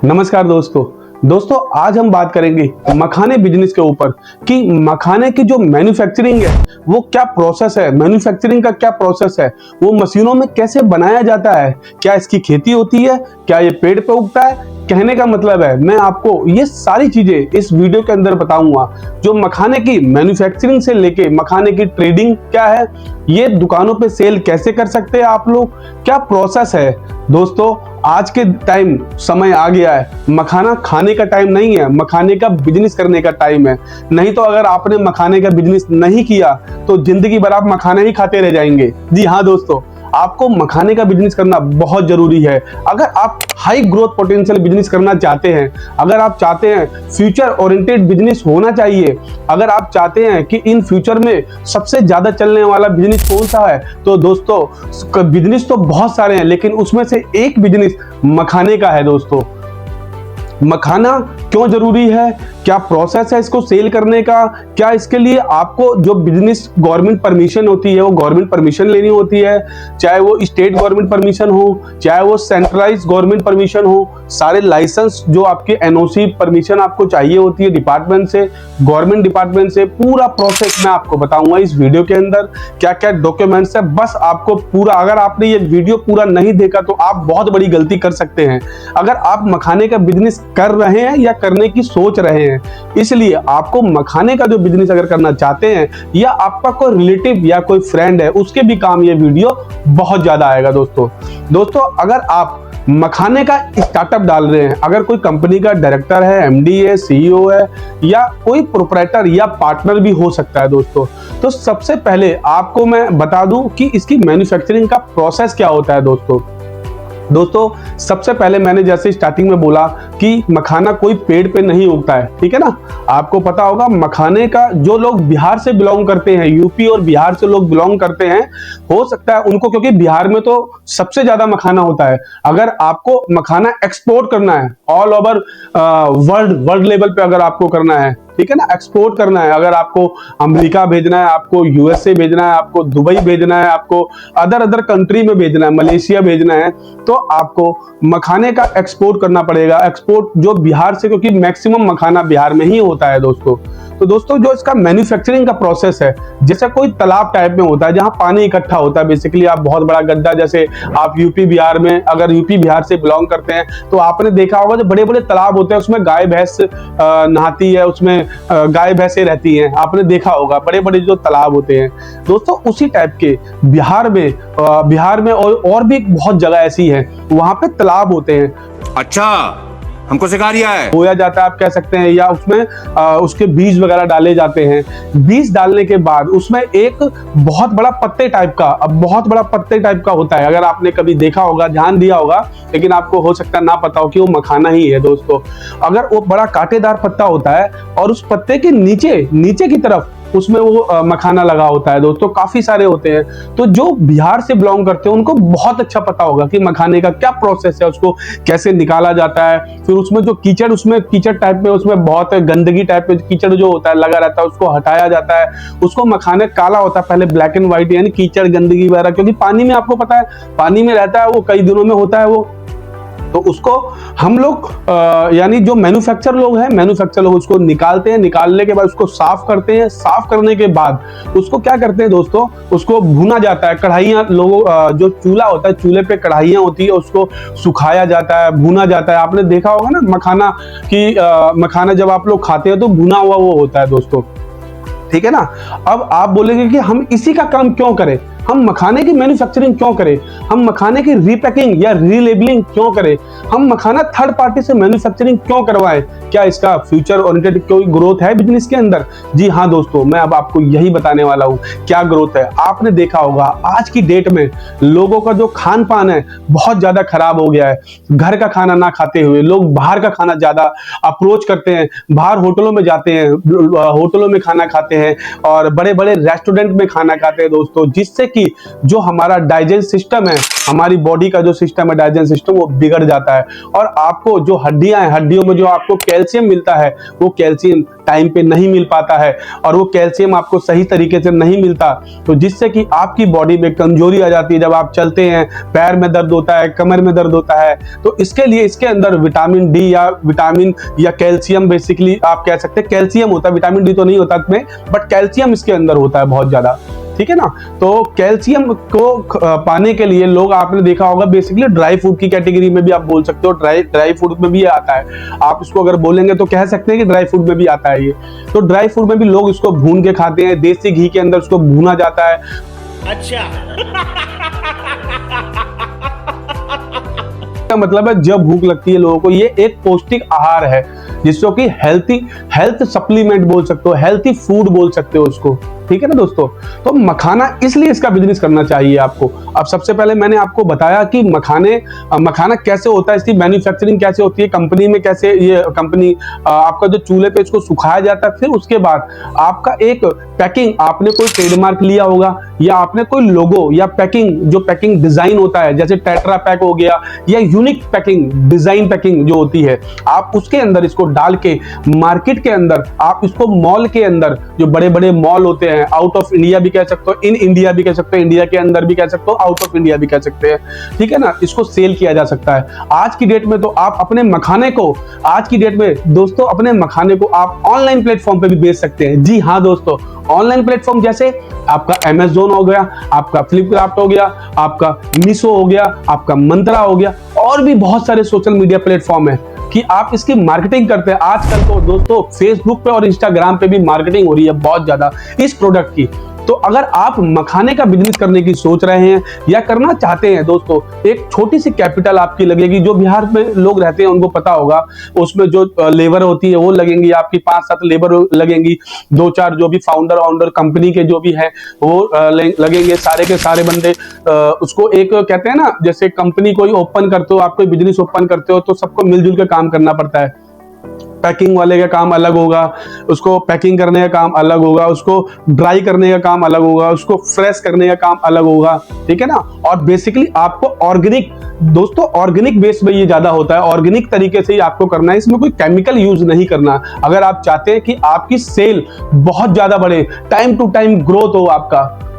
नमस्कार दोस्तों आज हम बात करेंगे मखाने बिजनेस के ऊपर कि मखाने की जो मैन्युफैक्चरिंग है वो क्या प्रोसेस है, मैन्युफैक्चरिंग का क्या प्रोसेस है, वो मशीनों में कैसे बनाया जाता है, क्या इसकी खेती होती है, क्या ये पेड़ पे उगता है। कहने का मतलब है मैं आपको ये सारी चीजें इस वीडियो के अंदर बताऊंगा। जो मखाने की मैन्युफैक्चरिंग से लेके मखाने की ट्रेडिंग क्या है, ये दुकानों पे सेल कैसे कर सकते हैं आप लोग, क्या प्रोसेस है। दोस्तों आज के टाइम समय आ गया है, मखाना खाने का टाइम नहीं है, मखाने का बिजनेस करने का टाइम है। नहीं तो अगर आपने मखाने का बिजनेस नहीं किया तो जिंदगी भर आप मखाने ही खाते रह जाएंगे। जी हाँ दोस्तों, आपको मखाने का बिजनेस करना बहुत जरूरी है। अगर आप हाई ग्रोथ पोटेंशियल बिजनेस करना चाहते हैं, अगर आप चाहते हैं फ्यूचर ओरिएंटेड बिजनेस होना चाहिए, अगर आप चाहते हैं कि इन फ्यूचर में सबसे ज्यादा चलने वाला बिजनेस कौन सा है, तो दोस्तों बिजनेस तो बहुत सारे हैं लेकिन उसमें से एक बिजनेस मखाने का है। दोस्तों मखाना क्यों जरूरी है, क्या प्रोसेस है इसको सेल करने का, क्या इसके लिए आपको जो बिजनेस गवर्नमेंट परमिशन होती है वो गवर्नमेंट परमिशन लेनी होती है, चाहे वो स्टेट गवर्नमेंट परमिशन हो, चाहे वो सेंट्रलाइज गवर्नमेंट परमिशन हो, सारे लाइसेंस जो आपके एनओसी परमिशन आपको चाहिए होती है डिपार्टमेंट से, गवर्नमेंट डिपार्टमेंट से, पूरा प्रोसेस मैं आपको बताऊंगा इस वीडियो के अंदर। क्या क्या डॉक्यूमेंट्स है, बस आपको पूरा, अगर आपने ये वीडियो पूरा नहीं देखा तो आप बहुत बड़ी गलती कर सकते हैं। अगर आप मखाने का बिजनेस कर रहे हैं या करने की सोच रहे हैं, इसलिए आपको मखाने का जो बिजनेस अगर करना चाहते हैं या आपका कोई रिलेटिव या कोई फ्रेंड है उसके भी काम ये वीडियो बहुत ज्यादा आएगा। दोस्तों अगर आप मखाने का स्टार्टअप डाल रहे हैं, अगर कोई कंपनी का डायरेक्टर है, एमडी है, सीईओ है या कोई प्रोप्राइटर या पार्टनर भी हो सकता है दोस्तों, तो सबसे पहले आपको मैं बता दूं कि इसकी मैन्युफैक्चरिंग का प्रोसेस क्या होता है। दोस्तों सबसे पहले मैंने जैसे स्टार्टिंग में बोला कि मखाना कोई पेड़ पे नहीं उगता है, ठीक है ना। आपको पता होगा मखाने का जो लोग बिहार से बिलोंग करते हैं, यूपी और बिहार से लोग बिलोंग करते हैं, हो सकता है उनको, क्योंकि बिहार में तो सबसे ज्यादा मखाना होता है। अगर आपको मखाना एक्सपोर्ट करना है ऑल ओवर वर्ल्ड लेवल पे, अगर आपको करना है, ठीक है ना, एक्सपोर्ट करना है, अगर आपको अमेरिका भेजना है, आपको यूएसए भेजना है, आपको दुबई भेजना है, आपको अदर कंट्री में भेजना है, मलेशिया भेजना है, तो आपको मखाने का एक्सपोर्ट करना पड़ेगा। एक्सपोर्ट जो बिहार से, क्योंकि मैक्सिमम मखाना बिहार में ही होता है दोस्तों। तो दोस्तों जो इसका मैन्युफैक्चरिंग का प्रोसेस है, जैसे कोई तालाब टाइप में होता है जहां पानी इकट्ठा होता है, बेसिकली आप बहुत बड़ा गड्ढा, जैसे आप यूपी बिहार में, अगर यूपी बिहार से बिलोंग करते हैं तो आपने देखा होगा जो बड़े बड़े तालाब होते हैं उसमें गाय भैंस नहाती है, उसमें गाय भैंसे रहती हैं, आपने देखा होगा बड़े बड़े जो तालाब होते हैं दोस्तों। उसी टाइप के बिहार में और भी बहुत जगह ऐसी है वहां पे तालाब होते हैं। अच्छा, हमको सिखा दिया है। बोया जाता है आप कह सकते हैं, या उसमें उसके बीज वगैरह डाले जाते हैं। बीज डालने के बाद उसमें एक बहुत बड़ा पत्ते टाइप का होता है। अगर आपने कभी देखा होगा, ध्यान दिया होगा, लेकिन आपको हो सकता है ना पता हो कि वो मखाना ही है दोस्तों। अगर वो बड़ा कांटेदार पत्ता होता है और उस पत्ते के नीचे की तरफ उसमें वो मखाना लगा होता है दोस्तों, काफी सारे होते हैं। तो जो बिहार से बिलोंग करते हैं उनको बहुत अच्छा पता होगा कि मखाने का क्या प्रोसेस है, उसको कैसे निकाला जाता है। फिर उसमें जो कीचड़ टाइप में, उसमें बहुत गंदगी टाइप में कीचड़ जो होता है लगा रहता है, उसको हटाया जाता है। उसको मखाने काला होता है पहले, ब्लैक एंड व्हाइट, यानी कीचड़ गंदगी वगैरह, क्योंकि पानी में, आपको पता है पानी में रहता है वो, कई दिनों में होता है वो। तो उसको हम लोग यानी जो मैन्युफैक्चर लोग उसको निकालते हैं। निकालने के बाद उसको साफ करते हैं। साफ करने के बाद उसको क्या करते हैं दोस्तों, उसको भुना जाता है। कढ़ाइयाँ जो चूल्हा होता है, चूल्हे पे कढ़ाइयाँ होती है, उसको सुखाया जाता है, भुना जाता है। आपने देखा होगा ना मखाना जब आप लोग खाते हैं तो भुना हुआ वो होता है दोस्तों, ठीक है ना। अब आप बोलेंगे कि हम इसी का काम क्यों करें, हम मखाने की मैन्युफैक्चरिंग क्यों करें, हम मखाने की रीपैकिंग या रीलेबलिंग क्यों करें, हम मखाना थर्ड पार्टी से मैन्युफैक्चरिंग क्यों करवाएं, क्या इसका फ्यूचर ओरिएंटेड कोई ग्रोथ है बिजनेस के अंदर। जी हाँ दोस्तों, मैं अब आपको यही बताने वाला हूँ क्या ग्रोथ है। आपने देखा होगा आज की डेट में लोगों का जो खान पान है बहुत ज्यादा खराब हो गया है। घर का खाना ना खाते हुए लोग बाहर का खाना ज्यादा अप्रोच करते हैं, बाहर होटलों में जाते हैं, होटलों में खाना खाते हैं और बड़े बड़े रेस्टोरेंट में खाना खाते हैं दोस्तों, जिससे कि जो हमारा डाइजेस्ट सिस्टम है, हमारी बॉडी का जो सिस्टम है डाइजेस्ट सिस्टम, वो बिगड़ जाता है। और आपको जो हड्डियां हैं, हड्डियों में जो आपको कैल्शियम मिलता है, वो कैल्शियम टाइम पे नहीं मिल पाता है, और वो कैल्शियम आपको सही तरीके से नहीं मिलता, तो जिससे कि आपकी बॉडी में कमजोरी आ जाती है। जब आप चलते हैं, पैर में दर्द होता है, कमर में दर्द होता है, तो इसके लिए इसके अंदर विटामिन डी या कैल्शियम, बेसिकली आप कह सकते हैं कैल्शियम होता है, विटामिन डी तो नहीं होता इसमें, बट कैल्शियम इसके अंदर होता है बहुत ज्यादा, ठीक है ना। तो कैल्शियम को पाने के लिए लोग, आपने देखा होगा बेसिकली ड्राई फूड की कैटेगरी में भी आप बोल सकते हो, ड्राई फूड में भी आता है। आप इसको अगर बोलेंगे तो कह सकते हैं कि ड्राई फूड में भी आता है ये। तो ड्राई फूड में भी लोग इसको भून के खाते हैं, देसी घी के अंदर इसको भूना जाता है। अच्छा का मतलब है जब भूख लगती है लोगों को, ये एक पौष्टिक आहार है, जिसको कि हेल्थ सप्लीमेंट बोल सकते हो, हेल्थी फूड बोल सकते हो उसको, ठीक है ना दोस्तों। तो मखाना, इसलिए इसका बिजनेस करना चाहिए आपको। अब सबसे पहले मैंने आपको बताया कि मखाना कैसे होता है, इसकी मैन्युफैक्चरिंग कैसे होती है, कंपनी में कैसे ये कंपनी आपका जो चूल्हे पे इसको सुखाया जाता है, फिर उसके बाद आपका एक पैकिंग, आपने कोई ट्रेडमार्क लिया होगा, या आपने कोई लोगो या पैकिंग डिजाइन होता है, जैसे टेट्रा पैक हो गया, या यूनिक पैकिंग, डिजाइन पैकिंग जो होती है, आप उसके अंदर इसको डाल के मार्केट के अंदर, आप इसको मॉल के अंदर, जो बड़े बड़े मॉल होते हैं, आउट ऑफ इंडिया भी कह सकते हो, इन इंडिया भी कह सकते हो, इंडिया के अंदर भी कह सकते हो, आउट ऑफ इंडिया भी कह सकते हैं, ठीक है ना, इसको सेल किया जा सकता है। आज की डेट में तो आप अपने मखाने को, आज की डेट में दोस्तों अपने मखाने को आप ऑनलाइन प्लेटफॉर्म पे भी बेच सकते हैं। जी हाँ दोस्तों, ऑनलाइन प्लेटफॉर्म जैसे आपका Amazon हो गया, आपका फ्लिपकार्ट हो गया, आपका मीशो हो गया, आपका मंत्रा हो गया, और भी बहुत सारे सोशल मीडिया प्लेटफॉर्म है कि आप इसकी मार्केटिंग करते हैं। आजकल तो दोस्तों फेसबुक पे और इंस्टाग्राम पे भी मार्केटिंग हो रही है बहुत ज्यादा इस प्रोडक्ट की। तो अगर आप मखाने का बिजनेस करने की सोच रहे हैं या करना चाहते हैं दोस्तों, एक छोटी सी कैपिटल आपकी लगेगी। जो बिहार में लोग रहते हैं उनको पता होगा, उसमें जो लेबर होती है वो लगेंगी, आपकी 5-7 लेबर लगेंगी, 2-4 जो भी फाउंडर कंपनी के जो भी है वो लगेंगे, सारे के सारे बंदे उसको एक कहते हैं ना, जैसे कंपनी कोई ओपन करते हो, आप कोई बिजनेस ओपन करते हो तो सबको मिलजुल के काम करना पड़ता है। पैकिंग वाले का काम अलग होगा, उसको पैकिंग करने का काम अलग होगा, उसको ड्राई करने का काम अलग होगा, उसको फ्रेश करने का काम अलग होगा, ठीक है ना। और बेसिकली आपको ऑर्गेनिक, दोस्तों ऑर्गेनिक बेस में ये ज्यादा होता है, ऑर्गेनिक तरीके से ही आपको करना है, इसमें कोई केमिकल यूज नहीं करना। अगर आप चाहते हैं कि आपकी सेल बहुत ज्यादा बढ़े, टाइम टू टाइम ग्रोथ हो,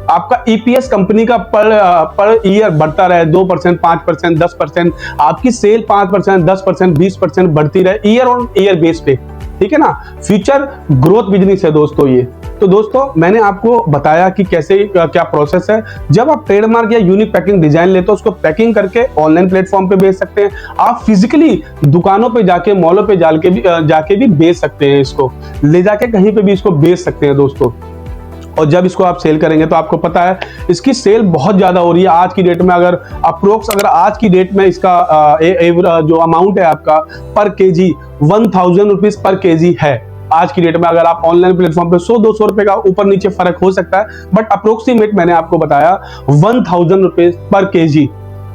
आपका ईपीएस कंपनी का पर ईयर बढ़ता रहे, 2%, 5%, 10%, आपकी सेल 5%, 10%, 20% बढ़ती रहे ईयर ऑन ईयर बेस पे, ठीक है ना। फ्यूचर ग्रोथ बिजनेस है दोस्तों ये। तो दोस्तों मैंने आपको बताया कि कैसे क्या प्रोसेस है। जब आप ट्रेडमार्क या यूनिक पैकिंग डिजाइन लेते हो, उसको पैकिंग करके ऑनलाइन प्लेटफॉर्म पे बेच सकते हैं। आप फिजिकली दुकानों पे जाके, मॉलों पे जाके भी बेच सकते हैं, इसको ले जाके कहीं पे भी इसको बेच सकते हैं दोस्तों। और जब इसको आप सेल करेंगे तो आपको पता है इसकी सेल बहुत ज्यादा हो रही है आज की डेट में। अगर आज की डेट में इसका जो अमाउंट है आपका पर केजी 1000 रुपीज पर केजी है आज की डेट में। अगर आप ऑनलाइन प्लेटफॉर्म पे 100-200 रुपए का ऊपर नीचे फर्क हो सकता है, बट अप्रोक्सीमेट मैंने आपको बताया 1000 रुपीज पर केजी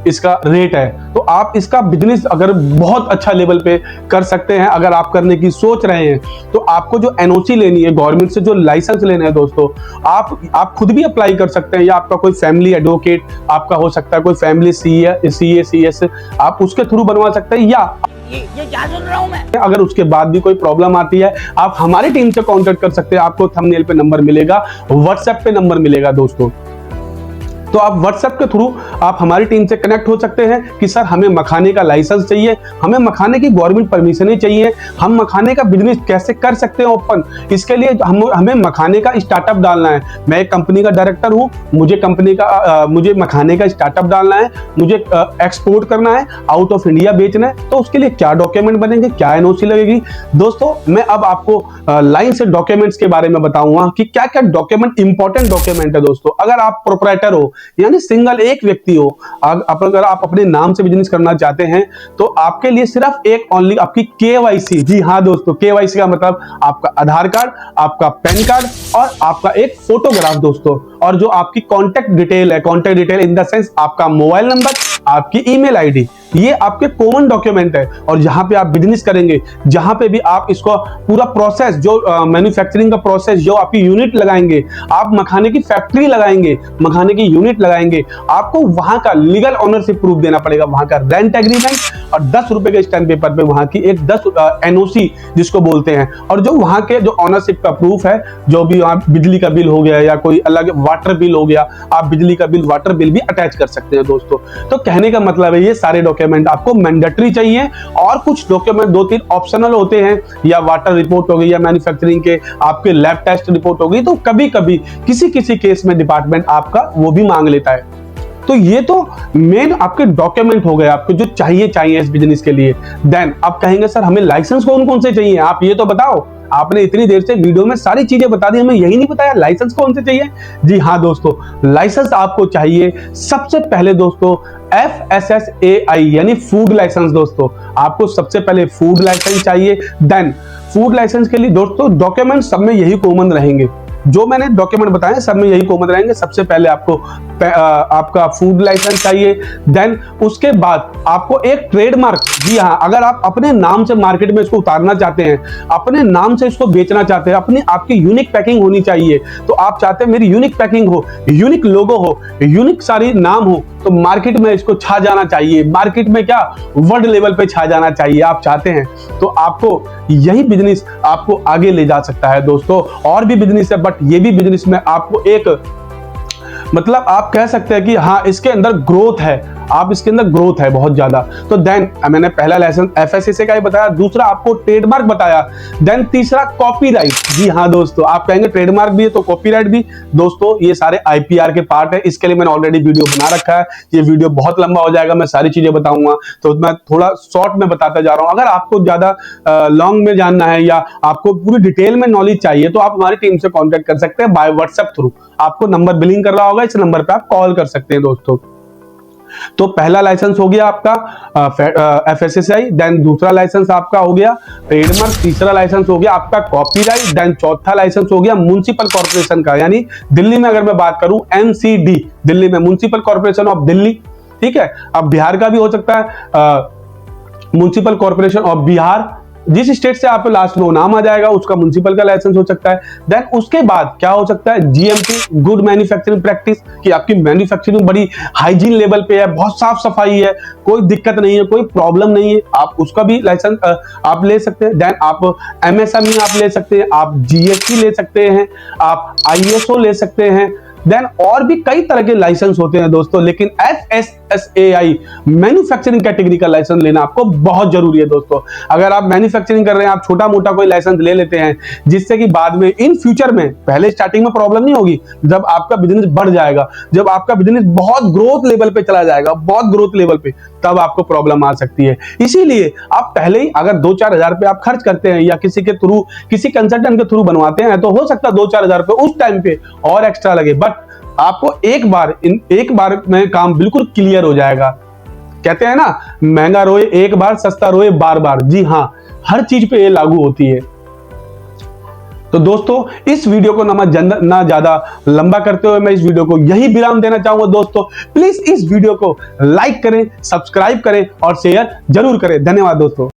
इसका रेट है। तो आप इसका बिजनेस अगर बहुत अच्छा लेवल पे कर सकते हैं, अगर आप करने की सोच रहे हैं, तो आपको जो एनओसी लेनी है गवर्नमेंट से, जो लाइसेंस लेना है दोस्तों, आप खुद भी अप्लाई कर सकते हैं, या आपका कोई फैमिली एडवोकेट आपका हो सकता है, कोई फैमिली सीए आप उसके थ्रू बनवा सकते हैं। या ये क्या सुन रहा हूं मैं? अगर उसके बाद भी कोई प्रॉब्लम आती है, आप हमारी टीम से कांटेक्ट कर सकते हैं। आपको थंबनेल पे नंबर मिलेगा, व्हाट्सएप पे नंबर मिलेगा दोस्तों। तो आप व्हाट्सएप के थ्रू आप हमारी टीम से कनेक्ट हो सकते हैं कि सर हमें मखाने का लाइसेंस चाहिए, हमें मखाने की गवर्नमेंट परमिशन ही चाहिए, हम मखाने का बिजनेस कैसे कर सकते हैं ओपन, इसके लिए हमें मखाने का स्टार्टअप डालना है। मैं एक कंपनी का डायरेक्टर हूं, मुझे मखाने का स्टार्टअप डालना है, मुझे एक्सपोर्ट करना है, आउट ऑफ इंडिया बेचना है, तो उसके लिए क्या डॉक्यूमेंट बनेंगे, क्या एनओसी लगेगी। दोस्तों मैं अब आपको लाइन से डॉक्यूमेंट्स के बारे में बताऊंगा कि क्या क्या डॉक्यूमेंट, इंपॉर्टेंट डॉक्यूमेंट है दोस्तों। अगर आप प्रोप्राइटर हो, यानी सिंगल एक व्यक्ति हो, अगर आप अपने नाम से बिजनेस करना चाहते हैं, तो आपके लिए सिर्फ एक ओनली आपकी केवाईसी। जी हाँ दोस्तों, केवाईसी का मतलब आपका आधार कार्ड, आपका पैन कार्ड और आपका एक फोटोग्राफ दोस्तों, और जो आपकी कॉन्टैक्ट डिटेल है, contact detail in the sense आपका मोबाइल नंबर, आपकी ईमेल आईडी, ये आपके कॉमन डॉक्यूमेंट है। और जहां पे आप बिजनेस करेंगे, जहां पे भी आप इसको पूरा प्रोसेस जो मैन्युफैक्चरिंग का प्रोसेस, जो आपकी यूनिट लगाएंगे, आप मखाने की फैक्ट्री लगाएंगे, मखाने की यूनिट लगाएंगे, आपको वहां का लीगल ओनरशिप प्रूफ देना पड़ेगा, वहां का रेंट एग्रीमेंट और 10 रुपए के स्टैंप पेपर पे वहां की एक 10 एनओसी जिसको बोलते हैं, और जो वहां के जो ओनरशिप का प्रूफ है, जो भी आप बिजली का बिल हो गया या कोई अलग वाटर बिल हो गया, आप बिजली का बिल, वाटर बिल भी अटैच कर सकते हैं दोस्तों। तो कहने का मतलब है ये सारे डॉक्यूमेंट आपको मैंडेटरी चाहिए, और कुछ डॉक्यूमेंट 2-3 ऑप्शनल होते हैं, या वाटर रिपोर्ट हो गई, या मैन्युफैक्चरिंग के आपके लैब टेस्ट रिपोर्ट हो गई, तो कभी कभी किसी किसी केस में डिपार्टमेंट आपका वो भी मांग लेता है। तो ये तो मेन आपके डॉक्यूमेंट हो गए, आपको जो चाहिए इस बिजनेस के लिए। देन आप कहेंगे सर हमें लाइसेंस कौन कौन से चाहिए, आप ये तो बताओ। आपने इतनी देर से वीडियो में सारी चीजें बता दी, हमें यही नहीं बताया लाइसेंस कौन से चाहिए। जी हाँ दोस्तों, लाइसेंस आपको चाहिए सबसे पहले दोस्तों FSSAI यानी फूड लाइसेंस। दोस्तों आपको सबसे पहले फूड लाइसेंस चाहिए। देन फूड लाइसेंस के लिए दोस्तों डॉक्यूमेंट सब में यही कॉमन रहेंगे, जो मैंने डॉक्यूमेंट बताए सब में यही कॉमन रहेंगे। सबसे पहले आपको आपका फूड लाइसेंस चाहिए। देन उसके बाद आपको एक ट्रेडमार्क, जी हाँ, अगर आप अपने नाम से मार्केट में इसको उतारना चाहते हैं, अपने नाम से इसको बेचना चाहते हैं, अपनी आपकी यूनिक पैकिंग होनी चाहिए, तो आप चाहते हैं मेरी यूनिक पैकिंग हो, यूनिक लोगो हो, यूनिक सारी नाम हो, तो मार्केट में इसको छा जाना चाहिए, मार्केट में क्या वर्ल्ड लेवल पे छा जाना चाहिए आप चाहते हैं, तो आपको यही बिजनेस आपको आगे ले जा सकता है दोस्तों। और भी बिजनेस है, बट ये भी बिजनेस में आपको एक मतलब आप कह सकते हैं कि हाँ इसके अंदर ग्रोथ है, आप इसके अंदर ग्रोथ है बहुत ज्यादा। तो देन मैंने पहला लाइसेंस FSSAI का ही बताया, दूसरा आपको ट्रेडमार्क बताया, देन तीसरा कॉपीराइट। जी हाँ दोस्तों, आप कहेंगे ट्रेडमार्क भी है तो कॉपीराइट भी। दोस्तों ये सारे IPR के पार्ट है, इसके लिए मैंने ऑलरेडी वीडियो बना रखा है, ये वीडियो बहुत लंबा हो जाएगा, मैं सारी चीजें बताऊंगा, तो मैं थोड़ा शॉर्ट में बताता जा रहा हूं। अगर आपको ज्यादा लॉन्ग में जानना है या आपको पूरी डिटेल में नॉलेज चाहिए, तो आप हमारी टीम से कॉन्टेक्ट कर सकते हैं बाय व्हाट्सएप थ्रू। आपको नंबर बिलिंग कर रहा होगा, इस नंबर पे आप कॉल कर सकते हैं दोस्तों। तो पहला लाइसेंस हो गया आपका FSSAI, देन दूसरा लाइसेंस आपका हो गया ट्रेडमार्क, तीसरा लाइसेंस हो गया आपका कॉपीराइट, देन चौथा लाइसेंस हो गया म्युनिसिपल कॉर्पोरेशन का, यानी दिल्ली में अगर मैं बात करूं MCD, दिल्ली में म्युनिसिपल कॉर्पोरेशन ऑफ दिल्ली, ठीक है। अब बिहार का भी हो सकता है म्युनिसिपल कॉर्पोरेशन ऑफ बिहार, जिस स्टेट से आपको लास्ट में नाम आ जाएगा उसका म्युनिसिपल का लाइसेंस हो सकता है। देन उसके बाद क्या हो सकता है GMP, गुड मैन्युफैक्चरिंग प्रैक्टिस, कि आपकी मैन्युफैक्चरिंग बड़ी हाइजीन लेवल पे है, बहुत साफ सफाई है, कोई दिक्कत नहीं है, कोई प्रॉब्लम नहीं है, आप उसका भी लाइसेंस आप ले सकते हैं। देन आप MSME आप ले सकते हैं, आप GST ले सकते हैं, आप ISO ले सकते हैं। देन और भी कई तरह के लाइसेंस होते हैं दोस्तों, लेकिन FSSAI मैन्युफैक्चरिंग कैटेगरी का लाइसेंस लेना आपको बहुत जरूरी है दोस्तों। अगर आप मैन्युफैक्चरिंग कर रहे हैं, आप छोटा मोटा कोई लाइसेंस ले लेते हैं, जिससे कि बाद में इन फ्यूचर में, पहले स्टार्टिंग में प्रॉब्लम नहीं होगी, जब आपका बिजनेस बढ़ जाएगा, जब आपका बिजनेस बहुत ग्रोथ लेवल पे चला जाएगा, बहुत ग्रोथ लेवल पे, तब आपको प्रॉब्लम आ सकती है। इसीलिए आप पहले ही अगर 2-4 हजार रुपए आप खर्च करते हैं या किसी के थ्रू, किसी कंसल्टेंट के थ्रू बनवाते हैं, तो हो सकता है 2-4 हजार रुपए उस टाइम पे और एक्स्ट्रा लगे, बट आपको एक बार में काम बिल्कुल क्लियर हो जाएगा। कहते हैं ना, महंगा रोए एक बार, सस्ता रोए बार बार। जी हाँ, हर चीज पे ये लागू होती है। तो दोस्तों इस वीडियो को ना ज्यादा लंबा करते हुए मैं इस वीडियो को यही विराम देना चाहूंगा दोस्तों। प्लीज इस वीडियो को लाइक करें, सब्सक्राइब करें और शेयर जरूर करें। धन्यवाद दोस्तों।